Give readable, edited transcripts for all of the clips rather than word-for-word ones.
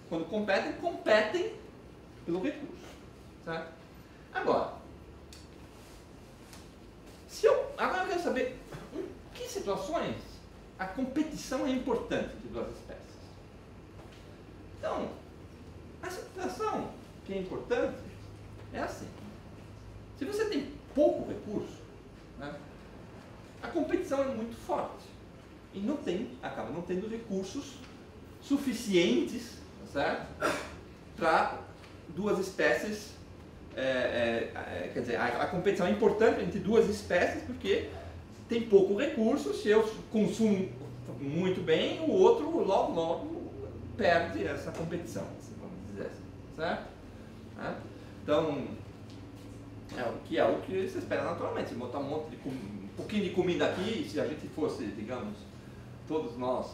quando competem pelo recurso. Certo? Agora eu quero saber em que situações a competição é importante entre duas espécies. Então, a situação que é importante é assim. Se você tem pouco recurso, né, a competição é muito forte e acaba não tendo recursos suficientes, certo? Para duas espécies. Quer dizer, a competição é importante entre duas espécies porque tem pouco recurso. Se eu consumo muito bem, o outro logo perde essa competição, vamos dizer assim, certo? Então, é o que se espera naturalmente. Se botar um pouquinho de comida aqui, se a gente fosse, digamos, todos nós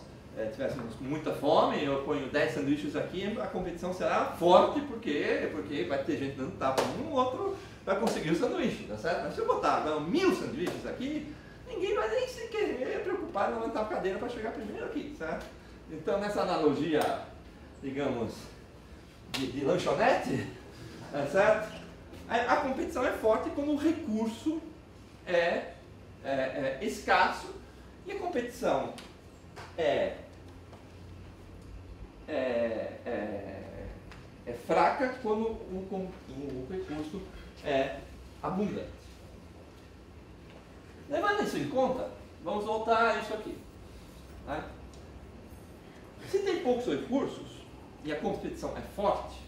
tivéssemos muita fome, eu ponho 10 sanduíches aqui, a competição será forte, porque vai ter gente dando tapa um no outro, vai conseguir o sanduíche, tá certo? Mas se eu botar 1000 sanduíches aqui, ninguém vai nem se querer preocupar em levantar a cadeira para chegar primeiro aqui, certo? Então, nessa analogia, digamos, de lanchonete, tá certo? A competição é forte quando o recurso é escasso, e a competição é fraca quando o recurso é abundante. Levando isso em conta, vamos voltar a isso aqui. Né? Se tem poucos recursos e a competição é forte,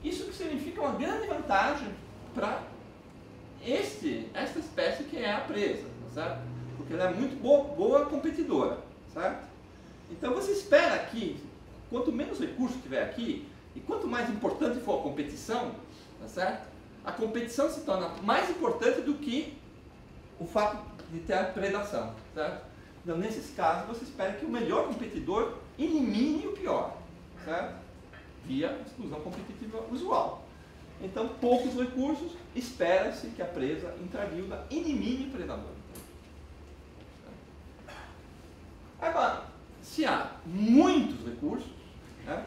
isso significa uma grande vantagem para esta espécie que é a presa, certo? Porque ela é muito boa competidora, certo? Então você espera que quanto menos recurso tiver aqui e quanto mais importante for a competição, tá certo? A competição se torna mais importante do que o fato de ter a predação, certo? Então, nesses casos, você espera que o melhor competidor elimine o pior, certo? Via exclusão competitiva usual. Então, poucos recursos, espera-se que a presa intraguilda elimine o predador. Agora, se há muitos recursos, né,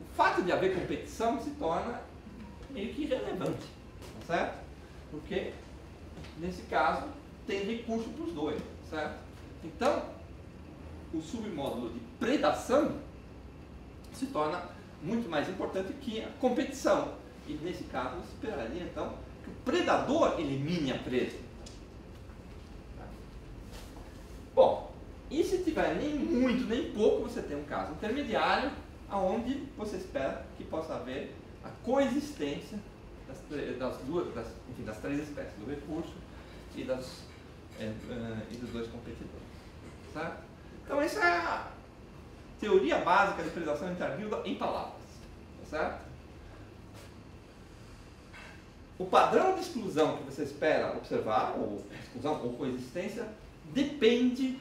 o fato de haver competição se torna meio que irrelevante, certo? Porque, nesse caso, tem recurso para os dois, certo? Então, o submódulo de predação se torna muito mais importante que a competição. E, nesse caso, você esperaria, então, que o predador elimine a presa. Bom, e se tiver nem muito nem pouco, você tem um caso intermediário, onde você espera que possa haver a coexistência das três espécies, do recurso e dos dois competidores. Certo? Então, essa é a teoria básica de predação intraguilda em palavras. Certo? O padrão de exclusão que você espera observar, ou exclusão ou coexistência, depende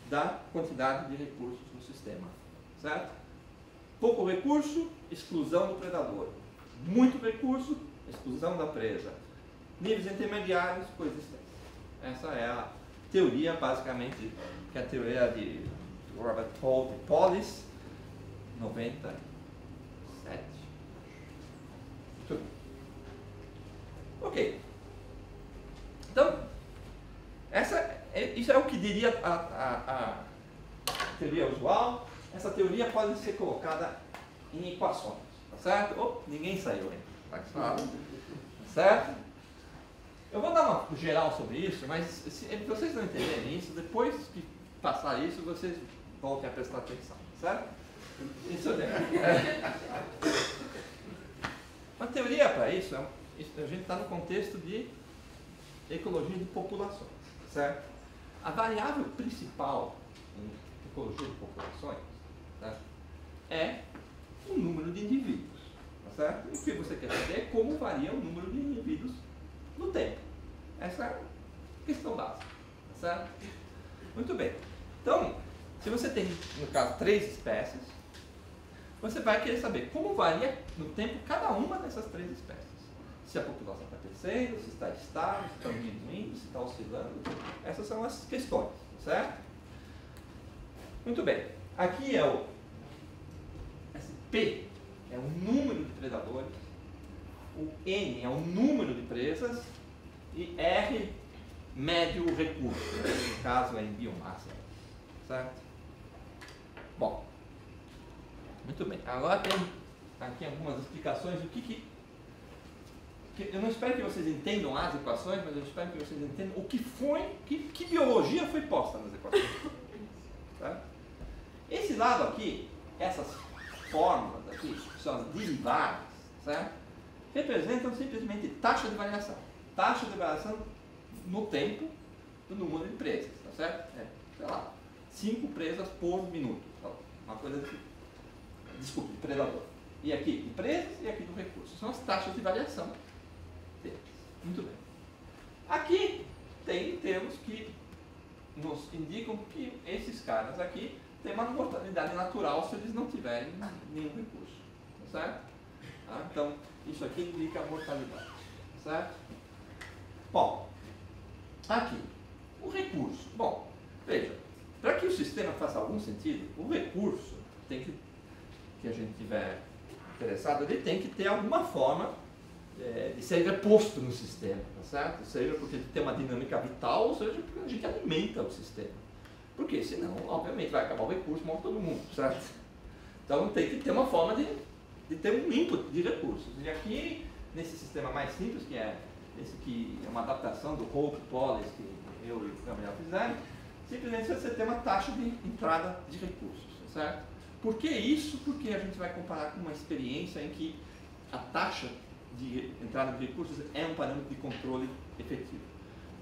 da quantidade de recursos no sistema. Certo? Pouco recurso, exclusão do predador. Muito recurso, exclusão da presa. Níveis intermediários, coexistência. Essa é a teoria, basicamente, que é a teoria de Robert Paul de Paulis, 97. Muito bem. Ok. Então, isso é o que diria a teoria usual. Essa teoria pode ser colocada em equações, tá certo? Oh, ninguém saiu ainda, tá certo? Eu vou dar uma geral sobre isso, mas se vocês não entenderem isso, depois que passar isso, vocês voltem a prestar atenção, certo? Isso uma teoria para isso, a gente está no contexto de ecologia de populações, certo? A variável principal em ecologia de populações, tá, é o número de indivíduos, tá certo? E o que você quer saber é como varia o número de indivíduos no tempo. Essa é a questão básica, tá certo? Muito bem. Então, se você tem, no caso, 3 espécies, você vai querer saber como varia no tempo cada uma dessas 3 espécies. Se a população está crescendo, se está estável, se está diminuindo, se está oscilando. Essas são as questões, certo? Muito bem. Aqui é P é o número de predadores, o N é o número de presas e R mede o recurso, no caso é em biomassa, certo? Bom, muito bem, agora tem aqui algumas explicações do que eu não espero que vocês entendam as equações, mas eu espero que vocês entendam o que foi, que biologia foi posta nas equações. Tá? Esse lado aqui, essas fórmulas aqui, que são as derivadas, certo? Representam simplesmente taxa de variação. Taxa de variação no tempo do número de presas, tá certo? Sei lá, 5 presas por minuto. Uma coisa assim. Desculpe, de predador. E aqui de presas e aqui do recurso. São as taxas de variação deles. Muito bem. Aqui tem termos que nos indicam que esses caras aqui têm uma mortalidade natural se eles não tiverem nenhum recurso. Tá certo? Tá? Então, isso aqui indica a mortalidade. Certo? Bom, aqui, o recurso. Bom, veja, para que o sistema faça algum sentido, o recurso tem que a gente tiver interessado, ele tem que ter alguma forma de ser reposto no sistema, tá certo? Seja porque ele tem uma dinâmica vital, ou seja porque a gente alimenta o sistema. Porque senão, obviamente, vai acabar o recurso, morre todo mundo, certo? Então tem que ter uma forma de ter um input de recursos. E aqui, nesse sistema mais simples, que é esse que é uma adaptação do Hope Policy que eu e o Gabriel fizeram, simplesmente você tem uma taxa de entrada de recursos, tá certo? Por que isso? Porque a gente vai comparar com uma experiência em que a taxa de entrada de recursos é um parâmetro de controle efetivo.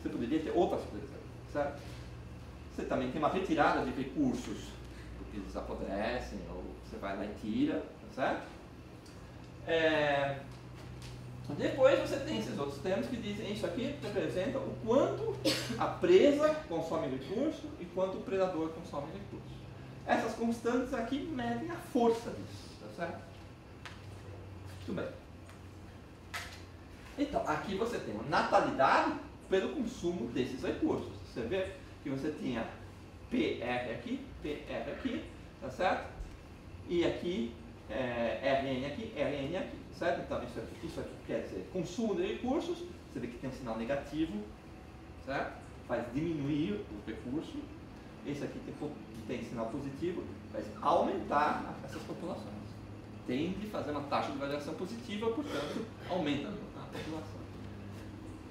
Você poderia ter outras coisas, certo? Você também tem uma retirada de recursos, porque eles apodrecem, ou você vai lá e tira, tá certo? Depois você tem esses outros termos que dizem isso aqui representa o quanto a presa consome recurso e quanto o predador consome recurso. Essas constantes aqui medem a força disso, tá certo? Muito bem. Então, aqui você tem uma natalidade pelo consumo desses recursos. Você vê que você tinha PR aqui, tá certo? E aqui, RN aqui, RN aqui, certo? Então, isso aqui quer dizer consumo de recursos, você vê que tem um sinal negativo, certo? Faz diminuir o recurso. Esse aqui tem sinal positivo, vai aumentar essas populações. Tem de fazer uma taxa de variação positiva, portanto, aumenta a população.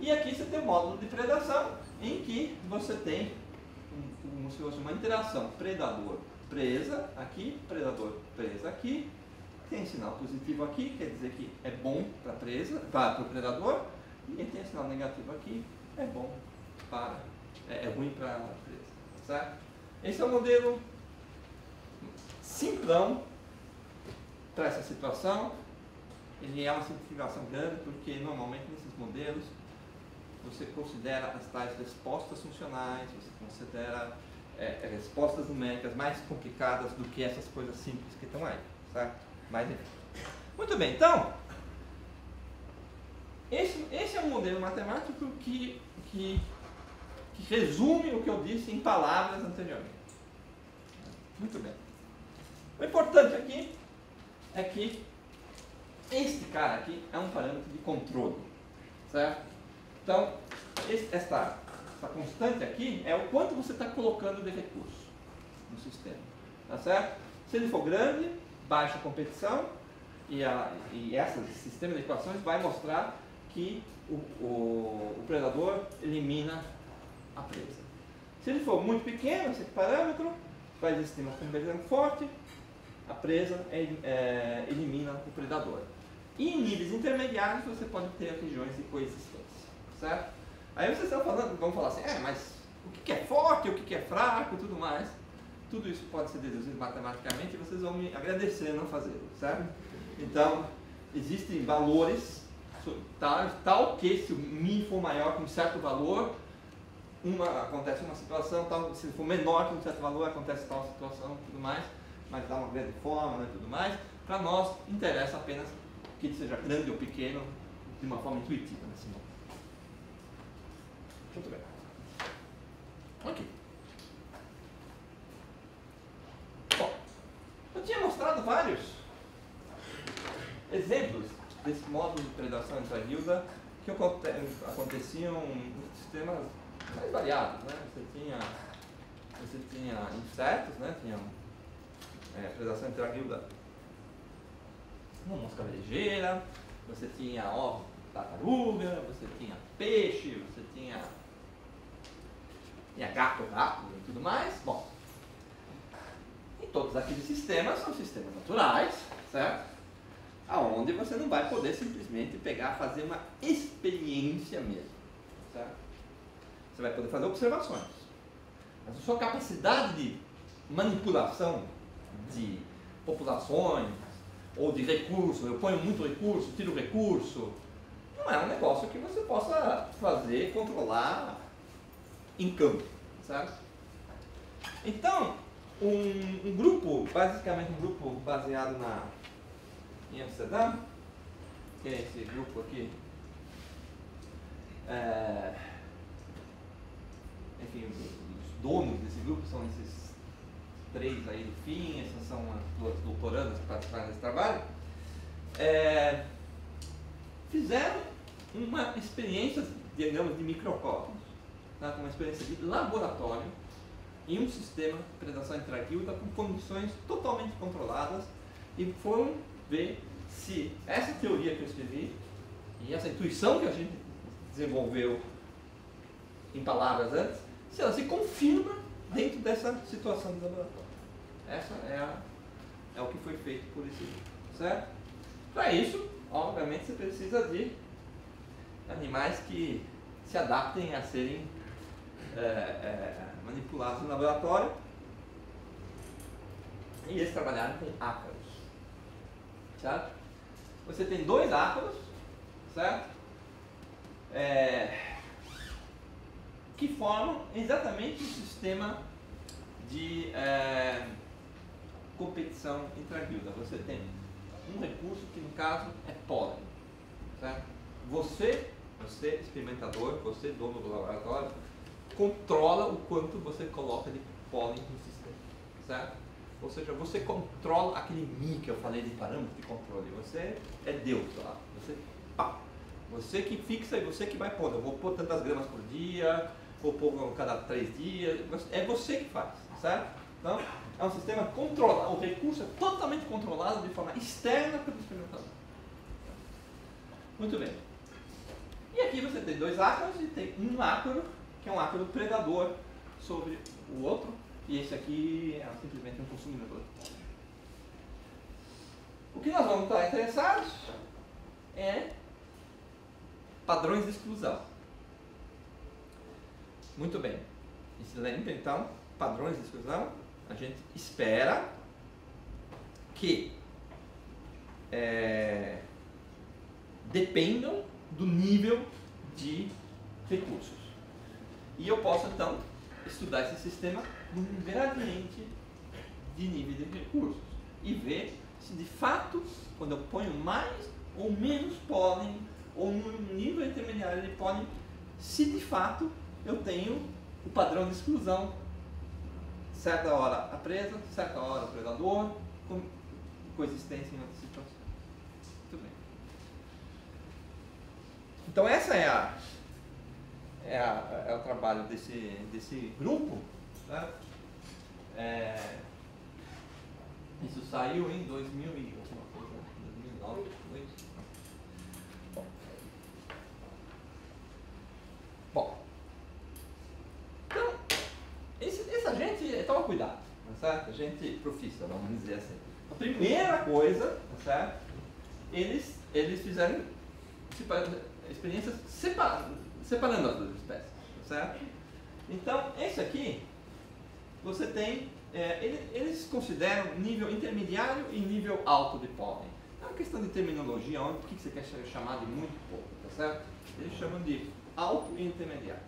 E aqui você tem o módulo de predação, em que você tem como se fosse uma interação predador-presa aqui, predador-presa aqui, tem sinal positivo aqui, quer dizer que é bom para o predador, e tem sinal negativo aqui, é bom é ruim para a presa. Certo? Esse é o modelo simplão para essa situação. Ele é uma simplificação grande porque normalmente nesses modelos você considera as tais respostas funcionais, você considera respostas numéricas mais complicadas do que essas coisas simples que estão aí. Certo? Mas enfim. Muito bem, então esse é um modelo matemático que resume o que eu disse em palavras anteriormente. Muito bem. O importante aqui é que este cara aqui é um parâmetro de controle, certo? Então, essa constante aqui é o quanto você está colocando de recurso no sistema, tá certo? Se ele for grande, baixa competição e esse sistema de equações vai mostrar que o predador elimina a presa. Se ele for muito pequeno, esse parâmetro, vai existir uma competição forte, a presa elimina o predador. E em níveis intermediários você pode ter regiões de coexistência, certo? Aí vocês vão falar assim, mas o que é forte, o que é fraco e tudo mais. Tudo isso pode ser deduzido matematicamente e vocês vão me agradecer não fazê-lo, certo? Então, existem valores tal que se o μ for maior que um certo valor, acontece uma situação, tal, se for menor que um certo valor, acontece tal situação e tudo mais, mas dá uma grande forma e tudo mais. Para nós, interessa apenas que ele seja grande ou pequeno de uma forma intuitiva nesse momento. Muito bem. Ok. Bom, eu tinha mostrado vários modos de predação intra-guilda que aconteciam em sistemas mais variados, né? Você tinha insetos, né? Tinha predação intra-guilda uma mosca brejeira, você tinha ovos de tartaruga, você tinha peixe, você tinha gato e tudo mais. Bom, e todos aqueles sistemas são sistemas naturais, certo? Aonde você não vai poder simplesmente pegar, fazer uma experiência mesmo, certo? Você vai poder fazer observações, mas a sua capacidade de manipulação de populações ou de recursos, eu ponho muito recurso, tiro recurso, não é um negócio que você possa fazer, controlar em campo, certo? Então, um grupo, basicamente um grupo baseado em Amsterdã, que é esse grupo aqui, enfim, os donos desse grupo são esses três aí do fim, essas são as duas doutorandas que participaram desse trabalho, fizeram uma experiência, digamos, de microcosmos, tá? Uma experiência de laboratório em um sistema de predação intra-guilda com condições totalmente controladas e foram ver se essa teoria que eu escrevi e essa intuição que a gente desenvolveu em palavras antes, se ela se confirma dentro dessa situação de laboratório. Essa é o que foi feito por esse grupo, certo? Para isso, obviamente, você precisa de animais que se adaptem a serem manipulados no laboratório, e eles trabalharam com ácaros, certo? Você tem dois ácaros, certo? Que formam exatamente o sistema de competição intra-guilda. Você tem um recurso que no caso é pólen, certo? Você experimentador, você dono do laboratório, controla o quanto você coloca de pólen no sistema, certo? Ou seja, você controla aquele Mi que eu falei de parâmetro de controle. Você é Deus lá. Você que fixa e você que vai pôr. Eu vou pôr tantas gramas por dia, vou pôr cada 3 dias. É você que faz, certo? Então, é um sistema controlado. O recurso é totalmente controlado de forma externa pelo experimentador. Muito bem. E aqui você tem dois ácaros e tem um ácaro, que é um ácaro predador sobre o outro. E esse aqui é simplesmente um consumidor. O que nós vamos estar interessados é padrões de exclusão. Muito bem. E se lembra então, padrões de exclusão, a gente espera que dependam do nível de recursos. E eu posso então estudar esse sistema num gradiente de nível de recursos e ver se de fato, quando eu ponho mais ou menos pólen ou no nível intermediário de pólen, se de fato eu tenho o padrão de exclusão, certa hora a presa, certa hora o predador, com coexistência em outras situações. Muito bem. Então essa é o trabalho desse grupo, tá? Isso saiu em 2009, foi isso? Bom, então, essa gente toma cuidado, tá certo? A gente profissa, vamos dizer assim. A primeira coisa, tá certo? Eles fizeram experiências separando as duas espécies, tá certo? Então, esse aqui, você tem, eles consideram nível intermediário e nível alto de pólen. É uma questão de terminologia, por que você quer chamar de muito pouco, tá certo? Eles chamam de alto e intermediário.